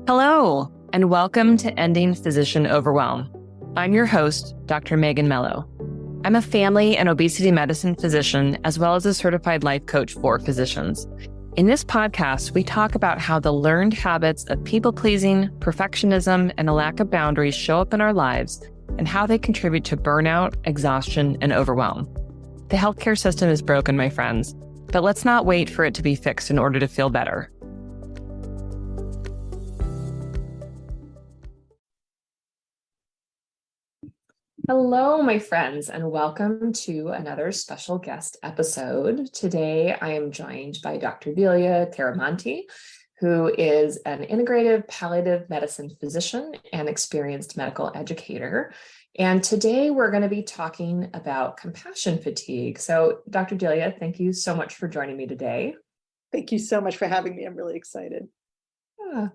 Hello, and welcome to Ending Physician Overwhelm. I'm your host, Dr. Megan Mello. I'm a family and obesity medicine physician, as well as a certified life coach for physicians. In this podcast, we talk about how the learned habits of people-pleasing, perfectionism, and a lack of boundaries show up in our lives and how they contribute to burnout, exhaustion, and overwhelm. The healthcare system is broken, my friends, but let's not wait for it to be fixed in order to feel better. Hello, my friends, and welcome to another special guest episode. Today, I am joined by Dr. Delia Chiaramonte, who is an integrative palliative medicine physician and experienced medical educator. And today, we're going to be talking about compassion fatigue. So, Dr. Delia, thank you so much for joining me today. Thank you so much for having me. I'm really excited. Yeah.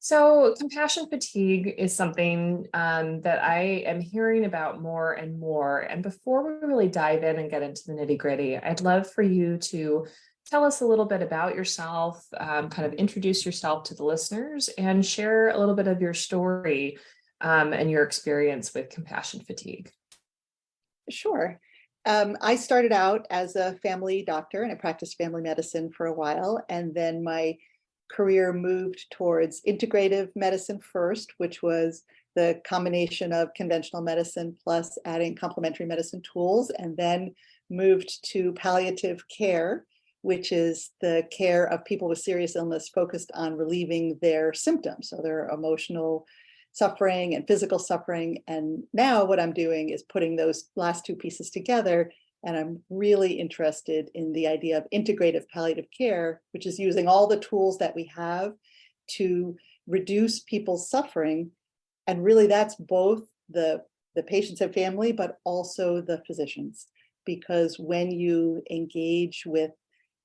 So compassion fatigue is something that I am hearing about more and more. And before we really dive in and get into the nitty-gritty, I'd love for you to tell us a little bit about yourself, kind of introduce yourself to the listeners, and share a little bit of your story and your experience with compassion fatigue. Sure. I started out as a family doctor and I practiced family medicine for a while. And then my career moved towards integrative medicine first, which was the combination of conventional medicine plus adding complementary medicine tools, and then moved to palliative care, which is the care of people with serious illness focused on relieving their symptoms, so their emotional suffering and physical suffering. And now what I'm doing is putting those last two pieces together. And I'm really interested in the idea of integrative palliative care, which is using all the tools that we have to reduce people's suffering. And really that's both the patients and family, but also the physicians. Because when you engage with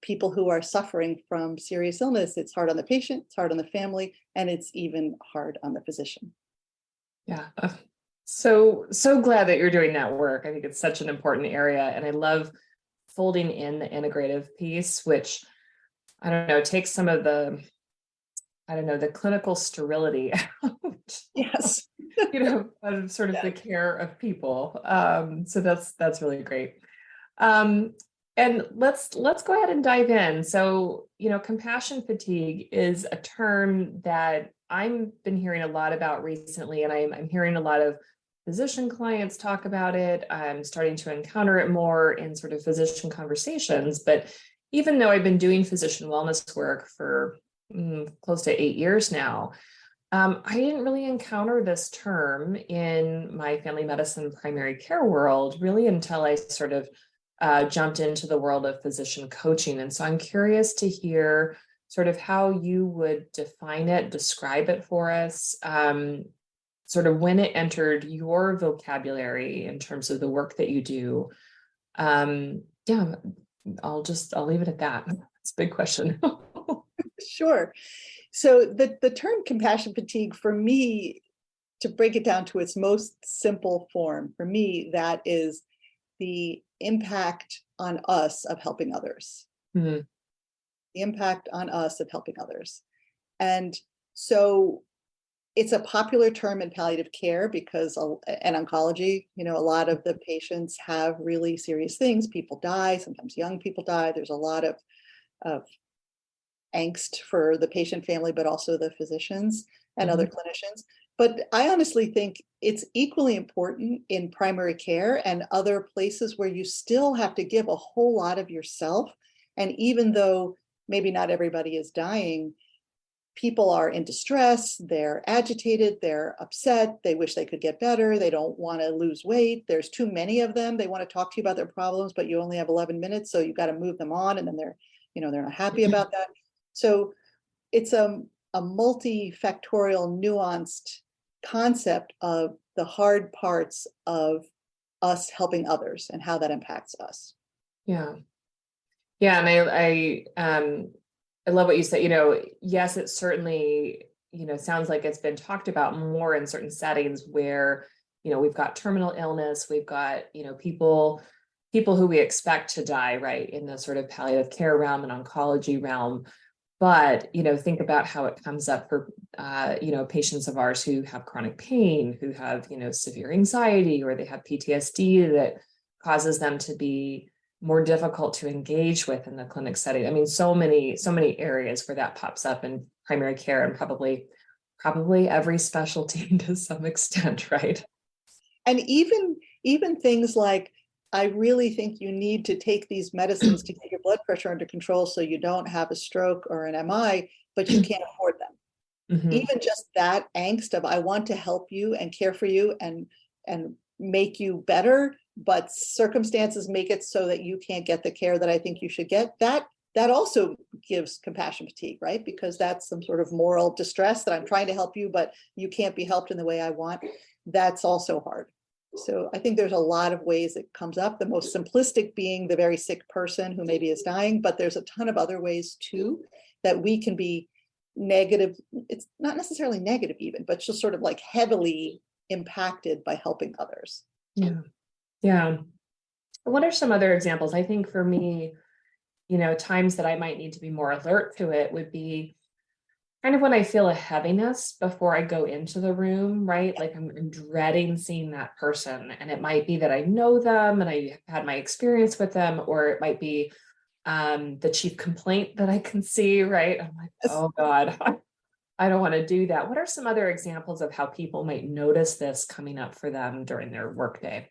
people who are suffering from serious illness, it's hard on the patient, it's hard on the family, and it's even hard on the physician. Yeah. So glad that you're doing that work. I think it's such an important area. And I love folding in the integrative piece, which, I don't know, takes some of the, the clinical sterility out. Yes. Of sort of the care of people. So that's really great. And let's go ahead and dive in. So, compassion fatigue is a term that I've been hearing a lot about recently, and I'm hearing a lot of physician clients talk about it. I'm starting to encounter it more in sort of physician conversations. But even though I've been doing physician wellness work for close to 8 years now, I didn't really encounter this term in my family medicine primary care world really until I sort of jumped into the world of physician coaching. And so I'm curious to hear sort of how you would define it, describe it for us, sort of when it entered your vocabulary in terms of the work that you do. I'll leave it at that. It's a big question. Sure. So the term compassion fatigue, for me, to break it down to its most simple form, for me, that is the impact on us of helping others. Mm-hmm. The impact on us of helping others. And so it's a popular term in palliative care because, and oncology, a lot of the patients have really serious things. People die, sometimes young people die. There's a lot of angst for the patient family, but also the physicians and other clinicians. But I honestly think it's equally important in primary care and other places where you still have to give a whole lot of yourself. And even though maybe not everybody is dying, people are in distress, they're agitated, they're upset, they wish they could get better, they don't want to lose weight, there's too many of them, they want to talk to you about their problems, but you only have 11 minutes, so you've got to move them on, and then they're not happy about that. So it's a multifactorial, nuanced concept of the hard parts of us helping others and how that impacts us. Yeah. And I love what you said. Yes, it certainly, sounds like it's been talked about more in certain settings where, we've got terminal illness, we've got, people who we expect to die, right, in the sort of palliative care realm and oncology realm. But, think about how it comes up for, patients of ours who have chronic pain, who have, severe anxiety, or they have PTSD that causes them to be more difficult to engage with in the clinic setting. I mean, so many areas where that pops up in primary care, and probably every specialty to some extent, right? And even things like, I really think you need to take these medicines to get your blood pressure under control so you don't have a stroke or an MI, but you can't afford them. Mm-hmm. Even just that angst of, I want to help you and care for you and make you better, but circumstances make it so that you can't get the care that I think you should get. That also gives compassion fatigue, right? Because that's some sort of moral distress that I'm trying to help you, but you can't be helped in the way I want. That's also hard. So I think there's a lot of ways it comes up, the most simplistic being the very sick person who maybe is dying, but there's a ton of other ways too that we can be negative. It's not necessarily negative even, but just sort of like heavily impacted by helping others. Yeah. Yeah. What are some other examples? I think for me, times that I might need to be more alert to it would be kind of when I feel a heaviness before I go into the room, right? Like I'm dreading seeing that person. And it might be that I know them and I had my experience with them, or it might be the chief complaint that I can see, right? I'm like, oh God, I don't want to do that. What are some other examples of how people might notice this coming up for them during their workday?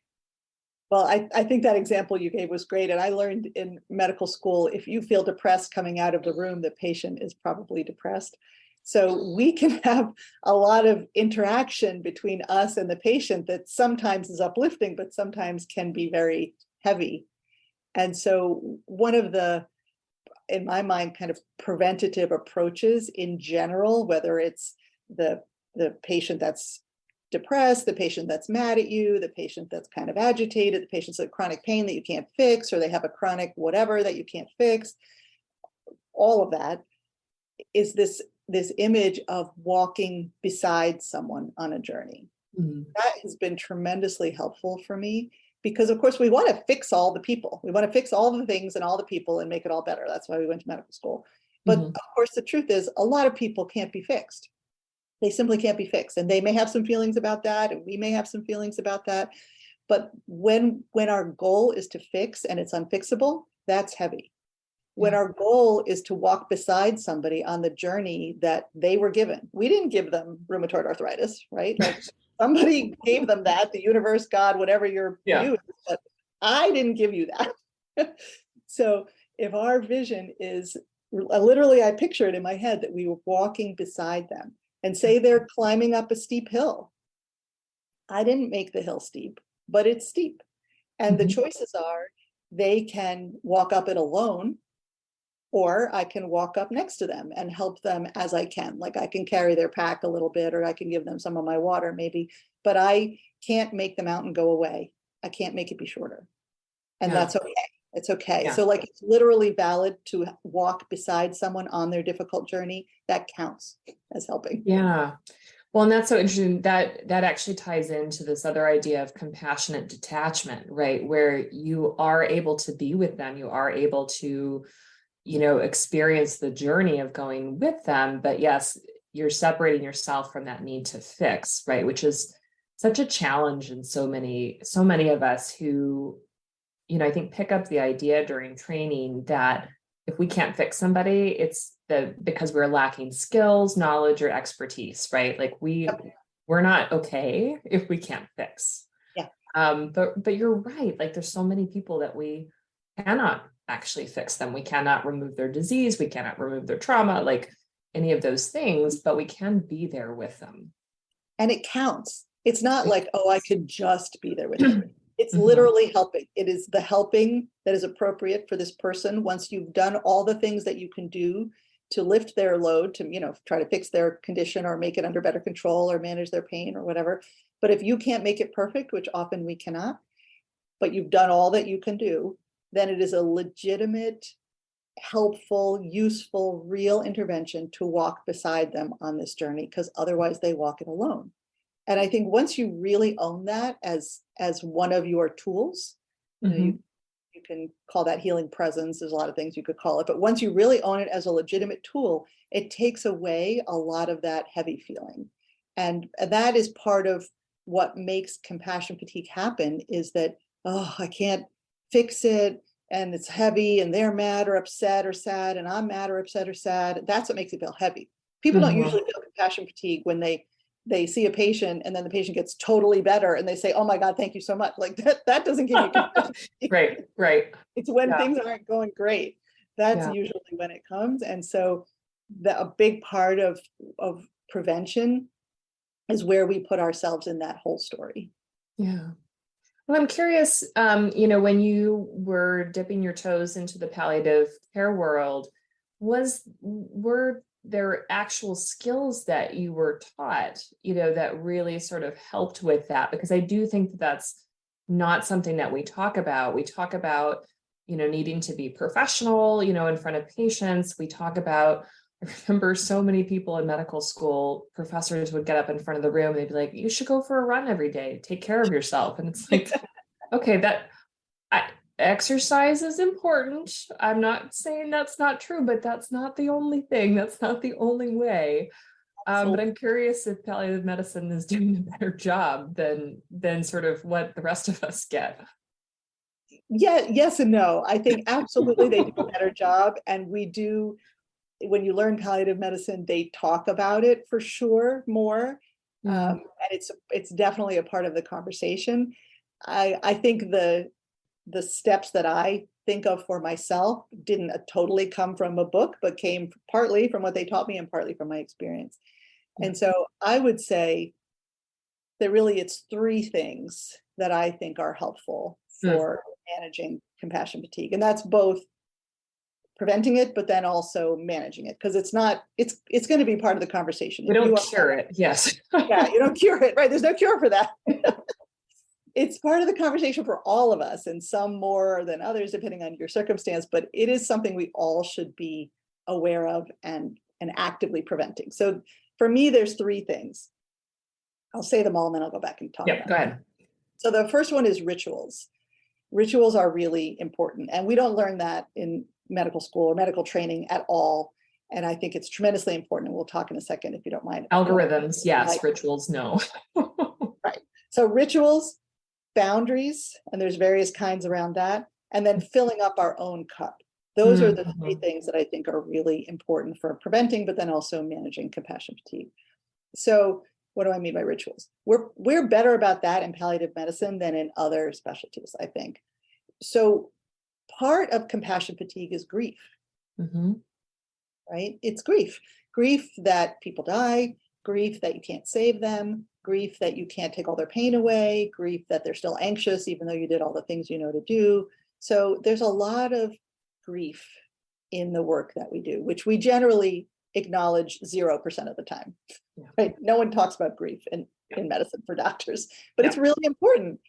Well, I think that example you gave was great. And I learned in medical school, if you feel depressed coming out of the room, the patient is probably depressed. So we can have a lot of interaction between us and the patient that sometimes is uplifting, but sometimes can be very heavy. And so one of the, in my mind, kind of preventative approaches in general, whether it's the patient that's depressed, the patient that's mad at you, the patient that's kind of agitated, the patient's with chronic pain that you can't fix, or they have a chronic whatever that you can't fix, all of that is this image of walking beside someone on a journey. Mm-hmm. That has been tremendously helpful for me because, of course, we want to fix all the people. We want to fix all the things and all the people and make it all better. That's why we went to medical school. But of course, the truth is a lot of people can't be fixed. They simply can't be fixed. And they may have some feelings about that, and we may have some feelings about that. But when our goal is to fix and it's unfixable, that's heavy. When our goal is to walk beside somebody on the journey that they were given, we didn't give them rheumatoid arthritis, right? Like somebody gave them that, the universe, God, whatever your view is, but I didn't give you that. So if our vision is, literally I picture it in my head that we were walking beside them, and say they're climbing up a steep hill. I didn't make the hill steep, but it's steep. And the choices are, they can walk up it alone, or I can walk up next to them and help them as I can. Like I can carry their pack a little bit, or I can give them some of my water maybe, but I can't make the mountain go away. I can't make it be shorter. And that's okay. It's okay. Yeah. So like it's literally valid to walk beside someone on their difficult journey. That counts as helping. Yeah. Well, and that's so interesting. That actually ties into this other idea of compassionate detachment, right? Where you are able to be with them. You are able to, experience the journey of going with them. But yes, you're separating yourself from that need to fix, right? Which is such a challenge in so many of us who, I think pick up the idea during training that if we can't fix somebody, it's because we're lacking skills, knowledge, or expertise, right? Like we're not okay if we can't fix. Yeah. But you're right. Like there's so many people that we cannot actually fix them. We cannot remove their disease. We cannot remove their trauma, like any of those things, but we can be there with them. And it counts. It's not like, oh, I could just be there with them. It's literally helping. It is the helping that is appropriate for this person once you've done all the things that you can do to lift their load, to, try to fix their condition or make it under better control or manage their pain or whatever. But if you can't make it perfect, which often we cannot, but you've done all that you can do, then it is a legitimate, helpful, useful, real intervention to walk beside them on this journey, because otherwise they walk it alone. And I think once you really own that as one of your tools, you You can call that healing presence. There's a lot of things you could call it. But once you really own it as a legitimate tool, it takes away a lot of that heavy feeling. And that is part of what makes compassion fatigue happen, is that, oh, I can't fix it, and it's heavy, and they're mad or upset or sad, and I'm mad or upset or sad. That's what makes it feel heavy. People don't usually feel compassion fatigue when they see a patient and then the patient gets totally better and they say, oh my God, thank you so much. Like that doesn't give you compassion fatigue. Right. It's when things aren't going great. That's usually when it comes. And so a big part of prevention is where we put ourselves in that whole story. Yeah. Well, I'm curious, when you were dipping your toes into the palliative care world, were there actual skills that you were taught, that really sort of helped with that? Because I do think that that's not something that we talk about. We talk about, needing to be professional, in front of patients. We talk about, I remember so many people in medical school, professors would get up in front of the room and they'd be like, you should go for a run every day, take care of yourself. And it's like, okay, exercise is important. I'm not saying that's not true, but that's not the only thing. That's not the only way. But I'm curious if palliative medicine is doing a better job than sort of what the rest of us get. Yeah, yes and no. I think absolutely they do a better job. And we do, when you learn palliative medicine, they talk about it for sure more. And it's definitely a part of the conversation. I think the steps that I think of for myself didn't totally come from a book, but came partly from what they taught me and partly from my experience. And so I would say that really it's three things that I think are helpful for managing compassion fatigue. And that's both preventing it, but then also managing it, because it's going to be part of the conversation. We don't cure it. Yes. Yeah, you don't cure it. Right. There's no cure for that. It's part of the conversation for all of us, and some more than others, depending on your circumstance, but it is something we all should be aware of and actively preventing. So for me, there's three things. I'll say them all and then I'll go back and talk about go ahead. So the first one is rituals. Rituals are really important, and we don't learn that in medical school or medical training at all. And I think it's tremendously important. And we'll talk in a second, if you don't mind. Algorithms, yes. Rituals, no. Right. So rituals, boundaries, and there's various kinds around that, and then filling up our own cup. Those are the three things that I think are really important for preventing, but then also managing compassion fatigue. So what do I mean by rituals? We're better about that in palliative medicine than in other specialties, I think. So part of compassion fatigue is grief, right? It's grief that people die, grief that you can't save them, grief that you can't take all their pain away, grief that they're still anxious, even though you did all the things you know to do. So there's a lot of grief in the work that we do, which we generally acknowledge 0% of the time. Right? No one talks about grief in medicine for doctors, but it's really important.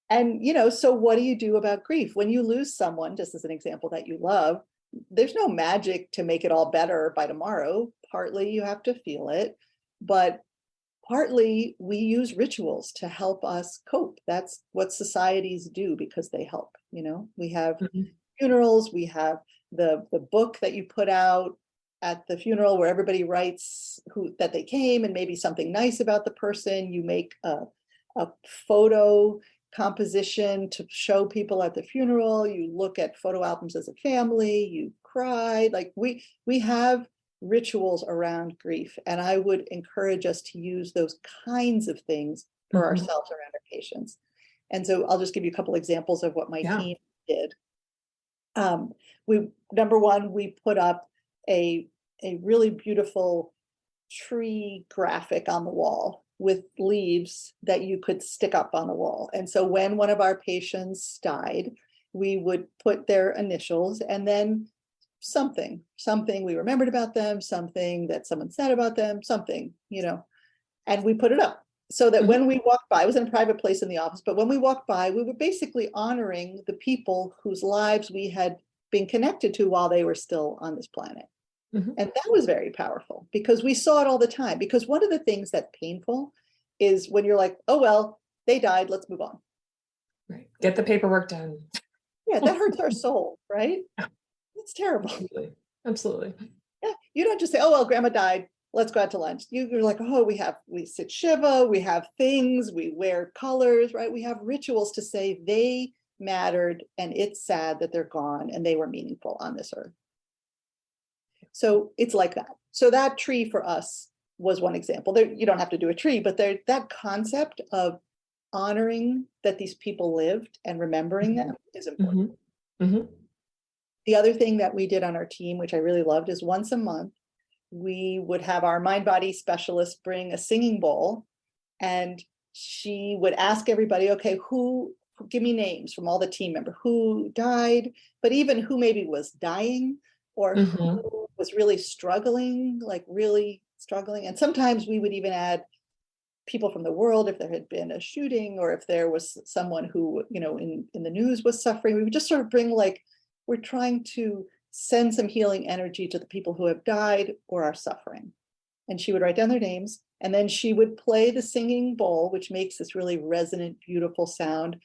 And, so what do you do about grief? When you lose someone, just as an example, that you love, there's no magic to make it all better by tomorrow. Partly you have to feel it, but partly we use rituals to help us cope. That's what societies do because they help. We have funerals, we have the book that you put out at the funeral where everybody writes that they came and maybe something nice about the person. You make a photo composition to show people at the funeral. You look at photo albums as a family, you cry. Like we have rituals around grief, and I would encourage us to use those kinds of things for ourselves around our patients. And so I'll just give you a couple examples of what my team did. Number one, we put up a really beautiful tree graphic on the wall with leaves that you could stick up on the wall. And so when one of our patients died, we would put their initials and then something we remembered about them, something that someone said about them, something, and we put it up so that when we walked by, I was in a private place in the office, but when we walked by, we were basically honoring the people whose lives we had been connected to while they were still on this planet. And that was very powerful because we saw it all the time. Because one of the things that's painful is when you're like, oh, well, they died, let's move on. Right. Get the paperwork done. Yeah, that hurts our soul, right? It's terrible. Absolutely. Absolutely. Yeah, you don't just say, oh, well, grandma died, let's go out to lunch. You're like, oh, we sit Shiva, we have things, we wear colors, right? We have rituals to say they mattered and it's sad that they're gone and they were meaningful on this earth. So it's like that. So that tree for us was one example. There, you don't have to do a tree, but that concept of honoring that these people lived and remembering them is important. Mm-hmm. The other thing that we did on our team, which I really loved, is once a month, we would have our mind body specialist bring a singing bowl, and she would ask everybody, okay, give me names from all the team members who died, but even who maybe was dying or who was really struggling, And sometimes we would even add people from the world if there had been a shooting or if there was someone who, in the news was suffering. We would just sort of bring we're trying to send some healing energy to the people who have died or are suffering. And she would write down their names, and then she would play the singing bowl, which makes this really resonant, beautiful sound.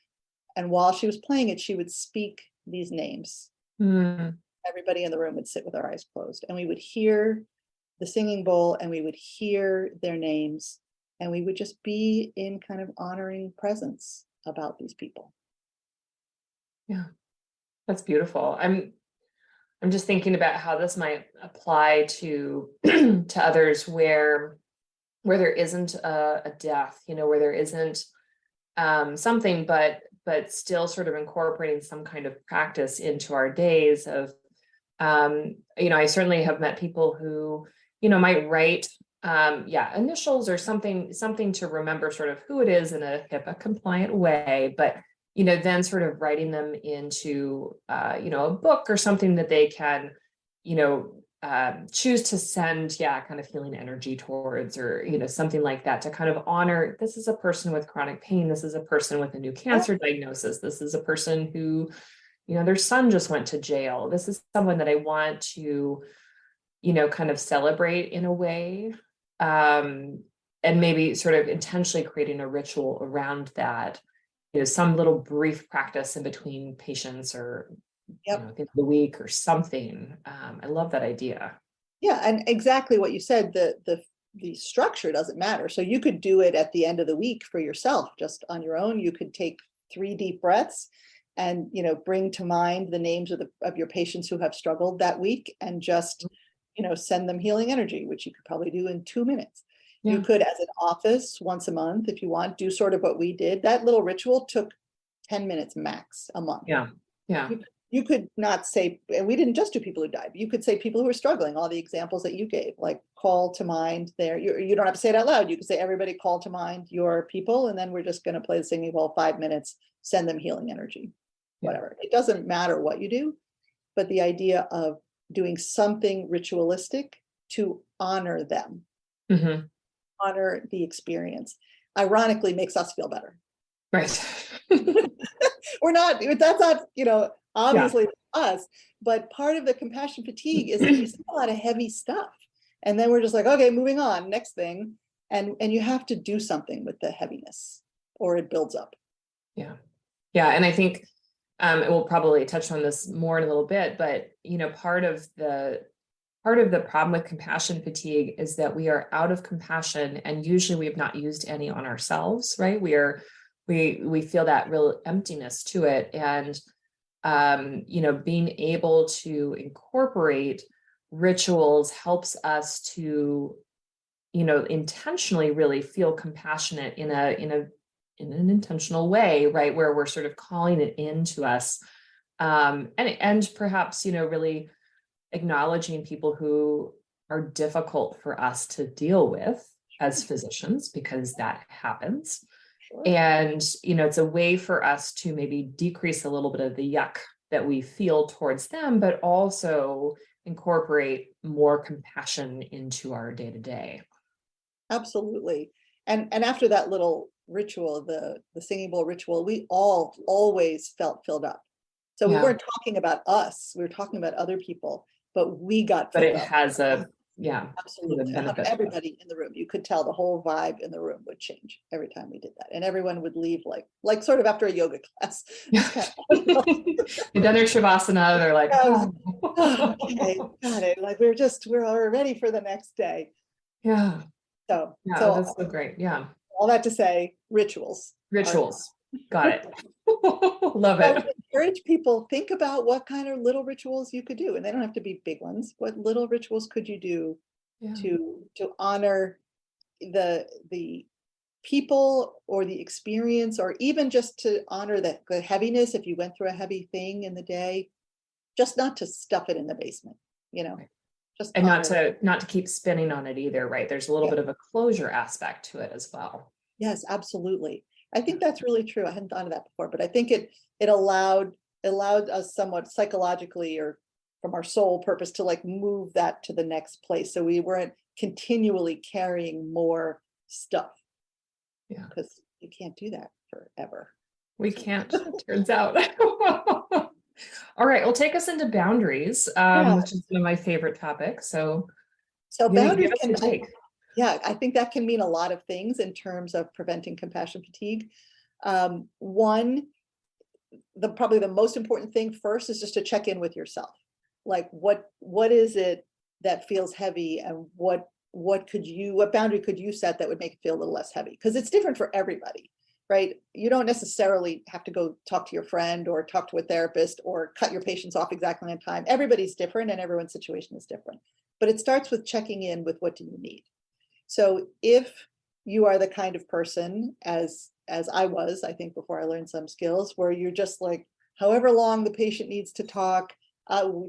And while she was playing it, she would speak these names. Everybody in the room would sit with our eyes closed, and we would hear the singing bowl and we would hear their names, and we would just be in kind of honoring presence about these people. Yeah. That's beautiful. I'm just thinking about how this might apply to to others where there isn't a death, where there isn't something, but still sort of incorporating some kind of practice into our days of, I certainly have met people who, might write initials or something to remember sort of who it is in a HIPAA compliant way, but then sort of writing them into, a book or something that they can, choose to send, kind of healing energy towards, or, something like that to kind of honor, this is a person with chronic pain. This is a person with a new cancer diagnosis. This is a person who, their son just went to jail. This is someone that I want to, kind of celebrate in a way. And maybe sort of intentionally creating a ritual around that. Some little brief practice in between patients or the week or something. I love that idea. Yeah, and exactly what you said, the structure doesn't matter. So you could do it at the end of the week for yourself, just on your own. You could take 3 deep breaths and bring to mind the names of your patients who have struggled that week, and just send them healing energy, which you could probably do in 2 minutes. Yeah. You could, as an office, once a month, if you want, do sort of what we did. That little ritual took 10 minutes max a month. Yeah. You could not say, and we didn't just do people who died. You could say people who are struggling, all the examples that you gave, like call to mind there. You don't have to say it out loud. You could say, everybody call to mind your people, and then we're just going to play the singing bowl 5 minutes, send them healing energy, whatever. It doesn't matter what you do, but the idea of doing something ritualistic to honor them. Honor the experience, ironically makes us feel better. Right. That's not, obviously us, but part of the compassion fatigue is that we see a lot of heavy stuff. And then we're just like, okay, moving on, next thing. And you have to do something with the heaviness or it builds up. Yeah. And I think we'll probably touch on this more in a little bit, but, part of the problem with compassion fatigue is that we are out of compassion, and usually we have not used any on ourselves, right? We feel that real emptiness to it. And, being able to incorporate rituals helps us to, intentionally really feel compassionate in an intentional way, right? Where we're sort of calling it into us. And perhaps, really acknowledging people who are difficult for us to deal with as physicians, because that happens. Sure. And, it's a way for us to maybe decrease a little bit of the yuck that we feel towards them, but also incorporate more compassion into our day-to-day. Absolutely. And after that little ritual, the singing bowl ritual, we all always felt filled up. So we weren't talking about us, we were talking about other people, but we got filled up. But it has a Yeah. Absolutely. The benefit. Everybody in the room, you could tell the whole vibe in the room would change every time we did that. And everyone would leave like sort of after a yoga class. They've done their Shavasana, they're like, oh. Okay, got it. Like we're ready for the next day. Yeah. So That's so great. Yeah. All that to say, rituals. Got it. Love I it. would encourage people, think about what kind of little rituals you could do, and they don't have to be big ones. What little rituals could you do to honor the people or the experience, or even just to honor the heaviness if you went through a heavy thing in the day, just not to stuff it in the basement, Right. just and not to keep spinning on it either, right? There's a little bit of a closure aspect to it as well. Yes, absolutely. I think that's really true. I hadn't thought of that before, but I think it allowed us somewhat psychologically or from our soul purpose to like move that to the next place. So we weren't continually carrying more stuff. Yeah. Because you can't do that forever. We can't, turns out. All right, well, take us into boundaries, which is one of my favorite topics. So boundaries can take. Yeah, I think that can mean a lot of things in terms of preventing compassion fatigue. One, probably the most important thing first is just to check in with yourself. Like what is it that feels heavy, and what boundary could you set that would make it feel a little less heavy? Because it's different for everybody, right? You don't necessarily have to go talk to your friend or talk to a therapist or cut your patients off exactly on time. Everybody's different and everyone's situation is different. But it starts with checking in with what do you need. So if you are the kind of person, as I was, I think before I learned some skills, where you're just like, however long the patient needs to talk,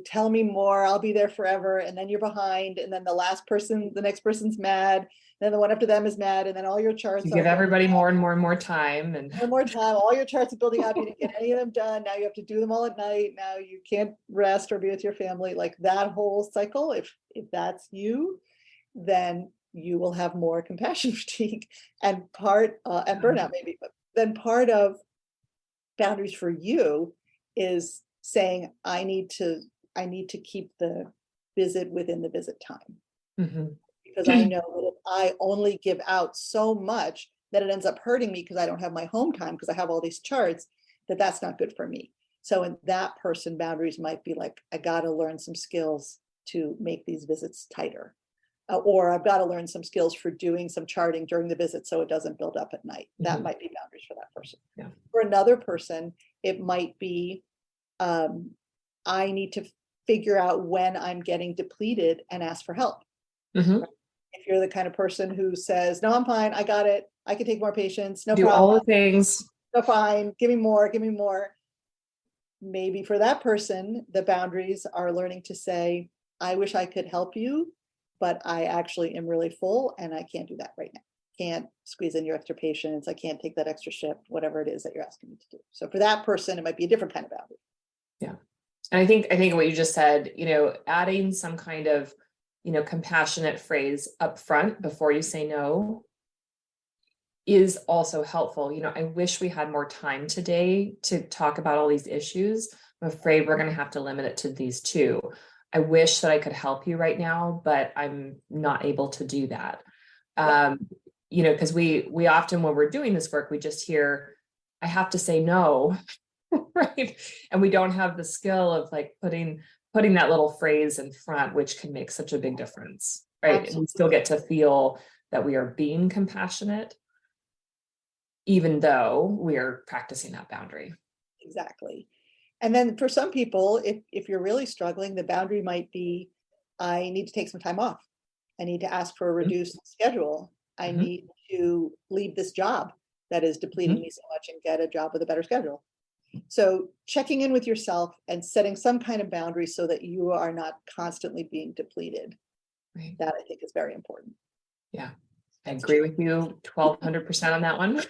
tell me more, I'll be there forever, and then you're behind, and then the next person's mad, and then the one after them is mad, and then all your charts give everybody more and more time, and more time, all your charts are building up, you didn't get any of them done, now you have to do them all at night, now you can't rest or be with your family, like that whole cycle. If that's you, then you will have more compassion fatigue and burnout maybe. But then part of boundaries for you is saying, I need to keep the visit within the visit time. Mm-hmm. Because I know that if I only give out so much that it ends up hurting me because I don't have my home time because I have all these charts, that's not good for me. So in that person, boundaries might be like, I got to learn some skills to make these visits tighter. Or I've got to learn some skills for doing some charting during the visit so it doesn't build up at night. Mm-hmm. That might be boundaries for that person. Yeah. For another person, it might be, I need to figure out when I'm getting depleted and ask for help. Mm-hmm. Right? If you're the kind of person who says, no, I'm fine, I got it, I can take more patients, no problem. Do all the things. No, fine, give me more. Maybe for that person, the boundaries are learning to say, I wish I could help you, but I actually am really full and I can't do that right now. Can't squeeze in your extra patients. I can't take that extra shift, whatever it is that you're asking me to do. So for that person, it might be a different kind of boundary. Yeah. And I think what you just said, adding some kind of, compassionate phrase up front before you say no is also helpful. I wish we had more time today to talk about all these issues. I'm afraid we're going to have to limit it to these two. I wish that I could help you right now, but I'm not able to do that. Because we often, when we're doing this work, we just hear, I have to say no, right? And we don't have the skill of like putting that little phrase in front, which can make such a big difference, right? Absolutely. And we still get to feel that we are being compassionate, even though we are practicing that boundary. Exactly. And then for some people, if you're really struggling, the boundary might be, I need to take some time off. I need to ask for a reduced schedule. I need to leave this job that is depleting me so much and get a job with a better schedule. So checking in with yourself and setting some kind of boundary so that you are not constantly being depleted. Right. That I think is very important. Yeah, I agree with you 1,200% on that one.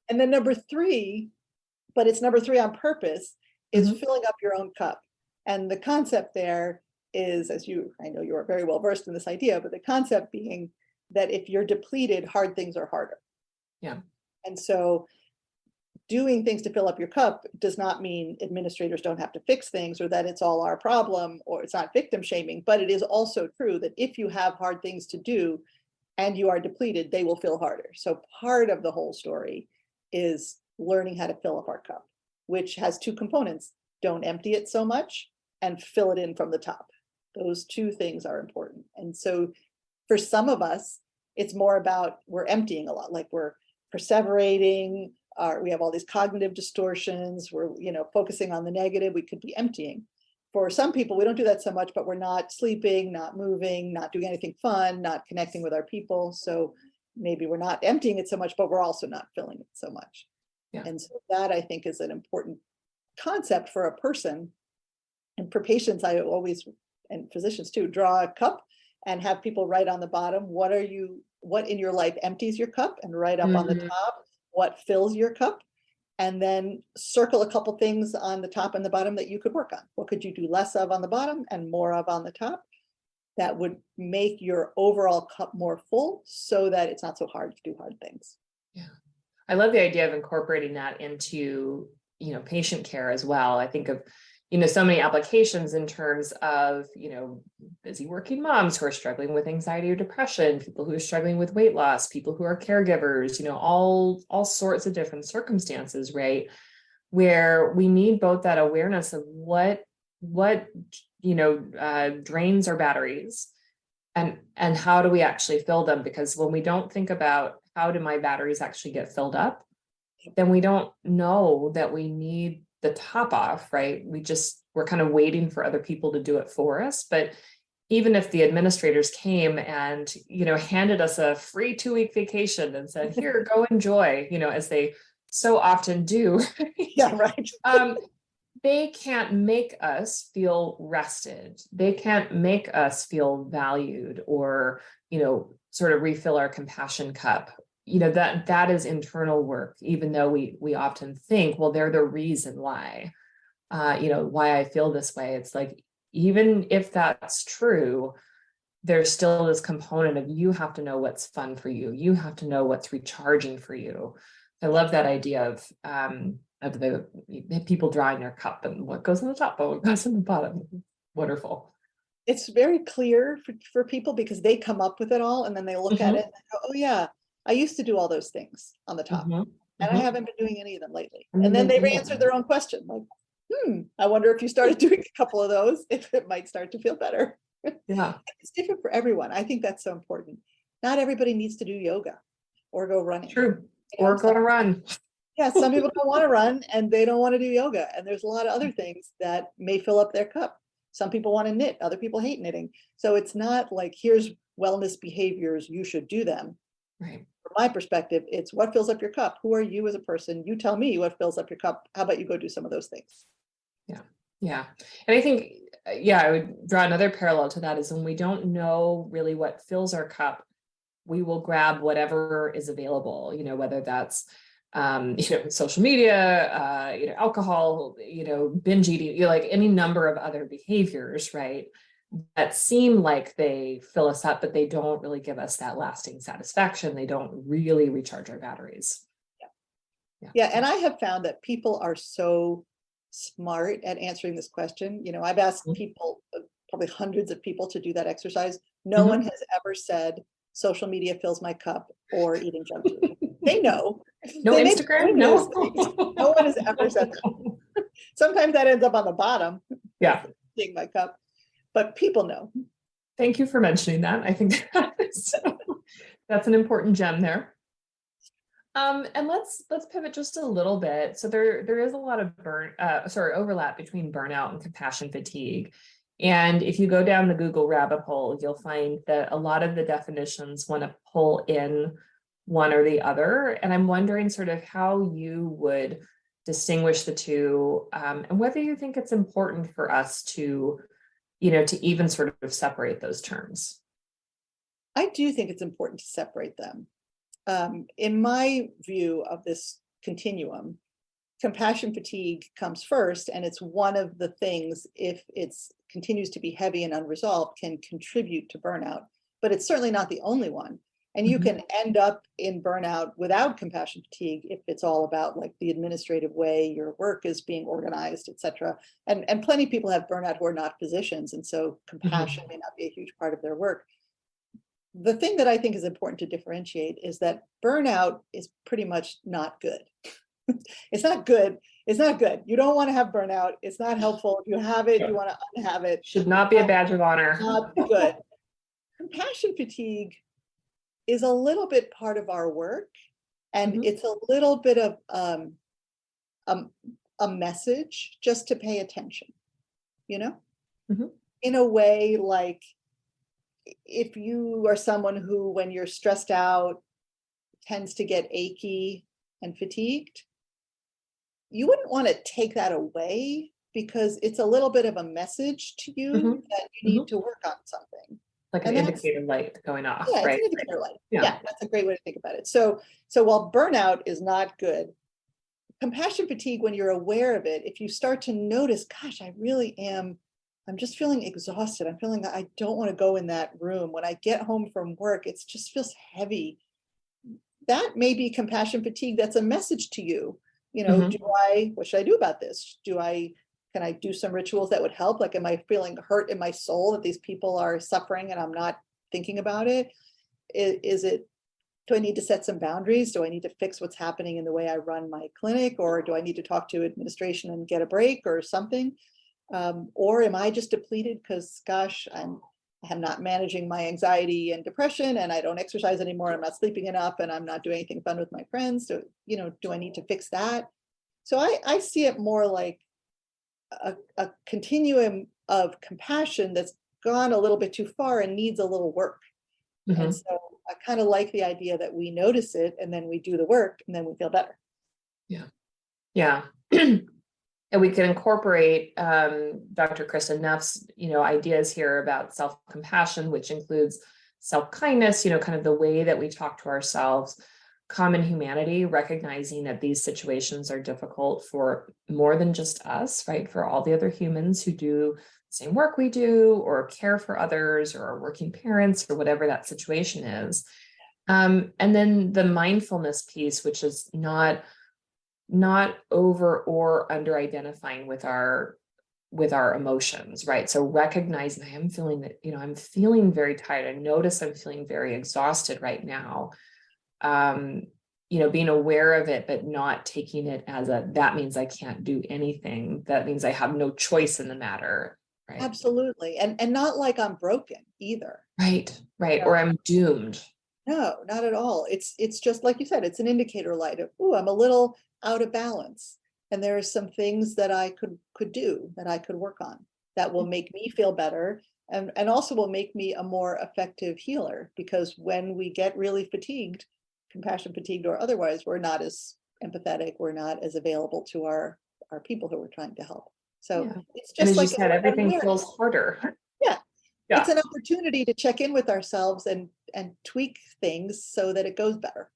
And then number 3, but it's number 3 on purpose, is filling up your own cup. And the concept there is, I know you are very well versed in this idea, but the concept being that if you're depleted, hard things are harder. Yeah. And so doing things to fill up your cup does not mean administrators don't have to fix things or that it's all our problem or it's not victim shaming, but it is also true that if you have hard things to do and you are depleted, they will feel harder. So part of the whole story is learning how to fill up our cup, which has two components. Don't empty it so much and fill it in from the top. Those two things are important. And so for some of us, it's more about we're emptying a lot, like we're perseverating, we have all these cognitive distortions, we're focusing on the negative, we could be emptying. For some people, we don't do that so much, but we're not sleeping, not moving, not doing anything fun, not connecting with our people. So maybe we're not emptying it so much, but we're also not filling it so much. Yeah. And so that I think is an important concept for a person. And for patients, I always, and physicians too, draw a cup and have people write on the bottom, what in your life empties your cup, and write up on the top, what fills your cup, and then circle a couple things on the top and the bottom that you could work on. What could you do less of on the bottom and more of on the top? That would make your overall cup more full so that it's not so hard to do hard things. Yeah. I love the idea of incorporating that into, patient care as well. I think of, so many applications in terms of, busy working moms who are struggling with anxiety or depression, people who are struggling with weight loss, people who are caregivers, all sorts of different circumstances, right? Where we need both that awareness of what drains our batteries and how do we actually fill them? Because when we don't think about how do my batteries actually get filled up, then we don't know that we need the top off, right? We're kind of waiting for other people to do it for us. But even if the administrators came and, handed us a free 2-week vacation and said, here, go enjoy, as they so often do. Yeah, right. They can't make us feel rested. They can't make us feel valued or, sort of refill our compassion cup. That is internal work, even though we often think, well, they're the reason why, why I feel this way. It's like, even if that's true, there's still this component of you have to know what's fun for you. You have to know what's recharging for you. I love that idea of the people drawing their cup and what goes in the top, but what goes in the bottom. Wonderful. It's very clear for people because they come up with it all and then they look at it and go, oh yeah, I used to do all those things on the top and I haven't been doing any of them lately. And then they've answered their own question, like, I wonder if you started doing a couple of those, if it might start to feel better. Yeah. It's different for everyone. I think that's so important. Not everybody needs to do yoga or go running. True. Or go to run. Yeah, some people don't want to run and they don't want to do yoga. And there's a lot of other things that may fill up their cup. Some people want to knit, other people hate knitting. So it's not like, here's wellness behaviors, you should do them. Right. From my perspective, it's what fills up your cup. Who are you as a person? You tell me what fills up your cup. How about you go do some of those things? Yeah. Yeah. And I think, I would draw another parallel to that is when we don't know really what fills our cup, we will grab whatever is available, whether that's, social media, alcohol, binge eating, like any number of other behaviors, right? That seem like they fill us up, but they don't really give us that lasting satisfaction. They don't really recharge our batteries. Yeah. And I have found that people are so smart at answering this question. I've asked people, probably hundreds of people, to do that exercise. No one has ever said social media fills my cup or eating junk food. They know. No they Instagram? No. No one has ever said that. Sometimes that ends up on the bottom. Yeah. Filling my cup. But people know. Thank you for mentioning that. I think that's an important gem there. And let's pivot just a little bit. So there is a lot of overlap between burnout and compassion fatigue. And if you go down the Google rabbit hole, you'll find that a lot of the definitions want to pull in one or the other. And I'm wondering sort of how you would distinguish the two, and whether you think it's important for us to even sort of separate those terms. I do think it's important to separate them. In my view of this continuum, compassion fatigue comes first, and it's one of the things, if it continues to be heavy and unresolved, can contribute to burnout. But it's certainly not the only one. And you can end up in burnout without compassion fatigue if it's all about like the administrative way your work is being organized, et cetera. And plenty of people have burnout who are not physicians, and so compassion may not be a huge part of their work. The thing that I think is important to differentiate is that burnout is pretty much not good. It's not good. It's not good. You don't want to have burnout. It's not helpful. If you have it, you want to unhave it. Should not be a badge of honor. Not good. Compassion fatigue is a little bit part of our work, and it's a little bit of a message just to pay attention, you know, in a way, like if you are someone who, when you're stressed out, tends to get achy and fatigued, you wouldn't want to take that away, because it's a little bit of a message to you that you need to work on something. Like an indicator light going off, yeah, right? It's an indicator light. Yeah, that's a great way to think about it. So while burnout is not good, compassion fatigue, when you're aware of it, if you start to notice, gosh, I'm just feeling exhausted. I'm feeling that I don't want to go in that room. When I get home from work, it just feels heavy. That may be compassion fatigue. That's a message to you. You know, what should I do about this? Can I do some rituals that would help? Like, am I feeling hurt in my soul that these people are suffering and I'm not thinking about it? Do I need to set some boundaries? Do I need to fix what's happening in the way I run my clinic? Or do I need to talk to administration and get a break or something? Or am I just depleted because, gosh, I'm not managing my anxiety and depression, and I don't exercise anymore. I'm not sleeping enough, and I'm not doing anything fun with my friends. So, do I need to fix that? So I see it more like a continuum of compassion that's gone a little bit too far and needs a little work. And so I kind of like the idea that we notice it and then we do the work and then we feel better. Yeah. And we can incorporate Dr. Kristen Neff's, ideas here about self-compassion, which includes self-kindness, kind of the way that we talk to ourselves, common humanity, recognizing that these situations are difficult for more than just us, right? For all the other humans who do the same work we do, or care for others, or are working parents, or whatever that situation is. And then the mindfulness piece, which is not over or under identifying with our emotions, right? So recognizing I am feeling that, I'm feeling very tired. I notice I'm feeling very exhausted right now. Being aware of it, but not taking it as that means I can't do anything. That means I have no choice in the matter. Right. Absolutely. And not like I'm broken either. Right. Or I'm doomed. No, not at all. It's just like you said, it's an indicator light of, I'm a little out of balance. And there are some things that I could do, that I could work on, that will make me feel better, and also will make me a more effective healer. Because when we get really fatigued, compassion fatigued or otherwise, we're not as empathetic, we're not as available to our people who we're trying to help. So it's just, like you said, everything feels harder. Yeah. It's an opportunity to check in with ourselves and tweak things so that it goes better.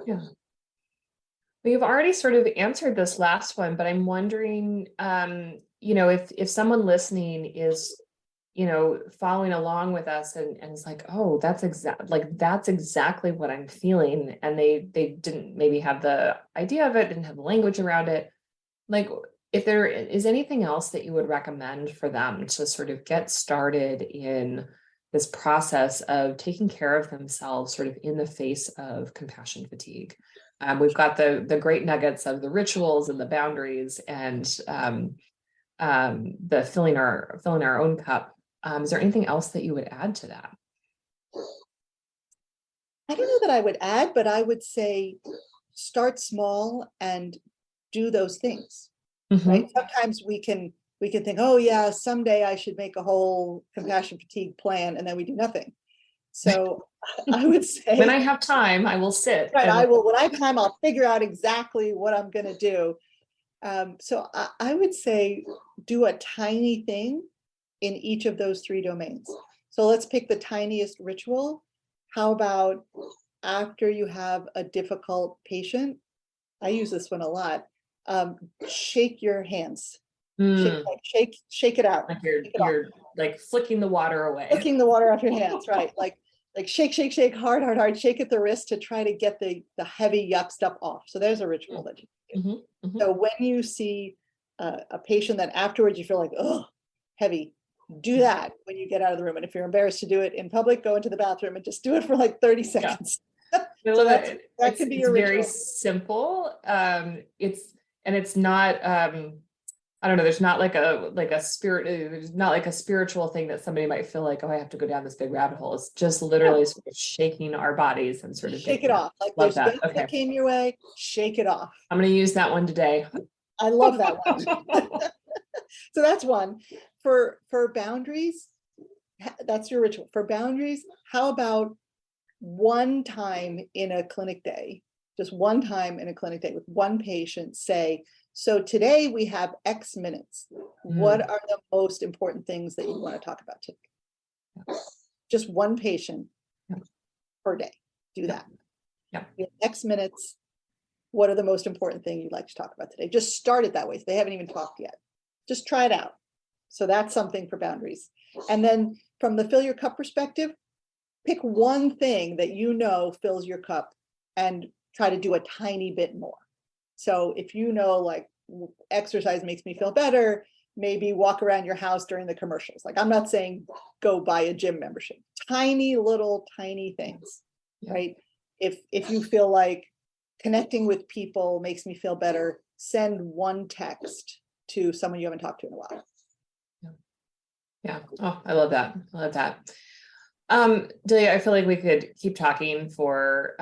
Yeah. We've already sort of answered this last one, but I'm wondering, if someone listening is, following along with us and is like, oh, that's exactly what I'm feeling. And they didn't maybe have the idea of it, didn't have the language around it. Like, if there is anything else that you would recommend for them to sort of get started in this process of taking care of themselves, sort of in the face of compassion fatigue. We've got the great nuggets of the rituals and the boundaries and the filling our own cup. Is there anything else that you would add to that? I don't know that I would add, but I would say start small and do those things. Right? Sometimes we can think, oh yeah, someday I should make a whole compassion fatigue plan, and then we do nothing. So I would say, when I have time, I will sit. Right, when I have time, I'll figure out exactly what I'm going to do. So I would say do a tiny thing in each of those three domains. So let's pick the tiniest ritual. How about after you have a difficult patient? I use this one a lot. Shake your hands. Shake it out. Like you're like flicking the water away. Flicking the water off your hands, right? Like like shake, shake, shake, hard, hard, hard, shake at the wrist to try to get the heavy yuck stuff off. So there's a ritual that you do. Mm-hmm. Mm-hmm. So when you see a patient that afterwards you feel like, oh, heavy, do that when you get out of the room. And if you're embarrassed to do it in public, go into the bathroom and just do it for like 30 seconds. So that can be your very ritual. simple. It's not, I don't know, there's not like a spirit, there's not like a spiritual thing that somebody might feel like, oh, I have to go down this big rabbit hole. It's just literally sort of shaking our bodies and sort of shake it off. Like there's things that came your way, shake it off. I'm going to use that one today. I love that one. So that's one. For boundaries, that's your ritual. For boundaries, how about one time in a clinic day, just one time in a clinic day with one patient, say, so today we have X minutes. What are the most important things that you want to talk about today? Just one patient per day. Do that. Yeah. X minutes. What are the most important things you'd like to talk about today? Just start it that way. So they haven't even talked yet. Just try it out. So that's something for boundaries. And then from the fill your cup perspective, pick one thing that you know fills your cup and try to do a tiny bit more. So if you know, like, exercise makes me feel better, maybe walk around your house during the commercials. Like, I'm not saying go buy a gym membership. Tiny little tiny things, right? If you feel like connecting with people makes me feel better, send one text to someone you haven't talked to in a while. Yeah. Oh, I love that. I love that. Delia, I feel like we could keep talking for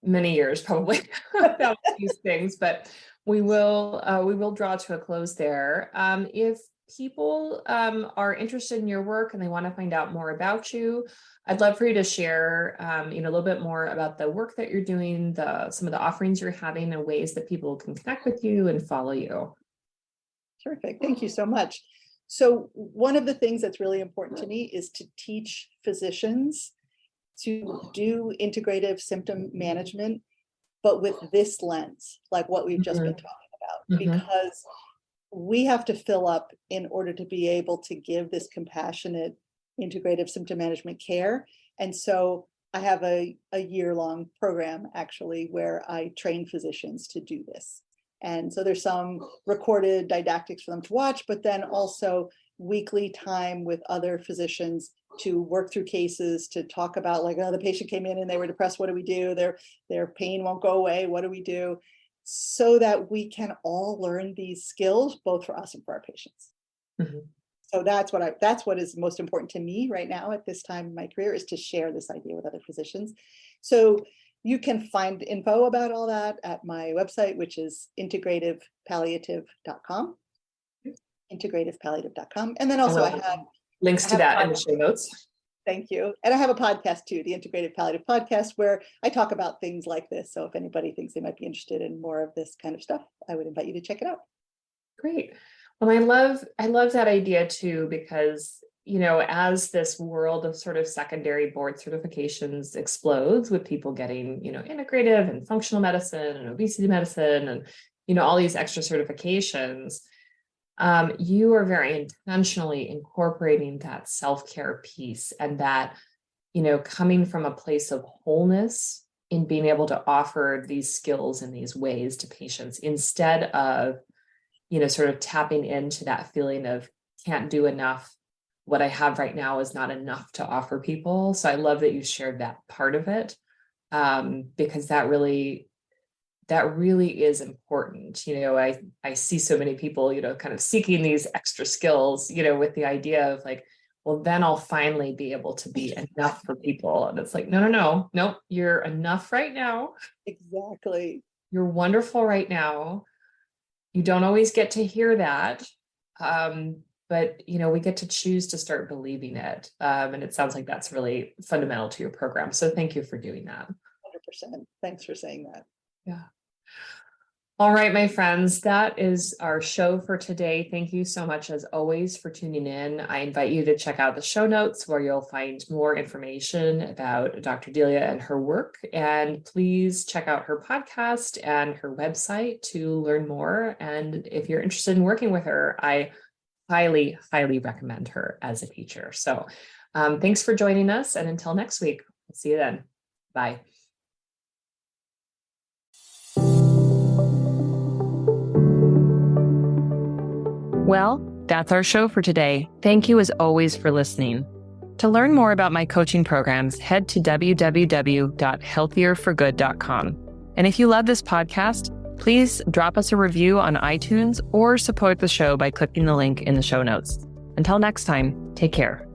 many years probably about these things, but we will draw to a close there. If people are interested in your work and they want to find out more about you, I'd love for you to share a little bit more about the work that you're doing, some of the offerings you're having, and ways that people can connect with you and follow you. Terrific. Thank you so much. So one of the things that's really important to me is to teach physicians to do integrative symptom management, but with this lens, like what we've just been talking about, because we have to fill up in order to be able to give this compassionate integrative symptom management care. And so I have a year-long program actually where I train physicians to do this. And so there's some recorded didactics for them to watch, but then also weekly time with other physicians to work through cases, to talk about, like, oh, the patient came in and they were depressed. What do we do? Their pain won't go away. What do we do? So that we can all learn these skills, both for us and for our patients. So that's what is most important to me right now at this time in my career, is to share this idea with other physicians. So you can find info about all that at my website, which is integrativepalliative.com. Integrativepalliative.com. And then also I have links to that in the show notes. Thank you. And I have a podcast too, the Integrative Palliative Podcast, where I talk about things like this. So if anybody thinks they might be interested in more of this kind of stuff, I would invite you to check it out. Great. Well, I love that idea too, because, as this world of sort of secondary board certifications explodes with people getting, integrative and functional medicine and obesity medicine and, all these extra certifications, you are very intentionally incorporating that self-care piece, and that, coming from a place of wholeness in being able to offer these skills in these ways to patients, instead of, sort of tapping into that feeling of can't do enough. What I have right now is not enough to offer people. So I love that you shared that part of it, because that really is important. I see so many people, kind of seeking these extra skills, with the idea of like, well, then I'll finally be able to be enough for people. And it's like, no, you're enough right now. Exactly. You're wonderful right now. You don't always get to hear that. But, we get to choose to start believing it. And it sounds like that's really fundamental to your program. So thank you for doing that. 100%. Thanks for saying that. Yeah. All right, my friends, that is our show for today. Thank you so much, as always, for tuning in. I invite you to check out the show notes, where you'll find more information about Dr. Delia and her work. And please check out her podcast and her website to learn more. And if you're interested in working with her, I highly, highly recommend her as a teacher. So thanks for joining us. And until next week. See you then. Bye. Well, that's our show for today. Thank you as always for listening. To learn more about my coaching programs, head to www.healthierforgood.com. And if you love this podcast, please drop us a review on iTunes or support the show by clicking the link in the show notes. Until next time, take care.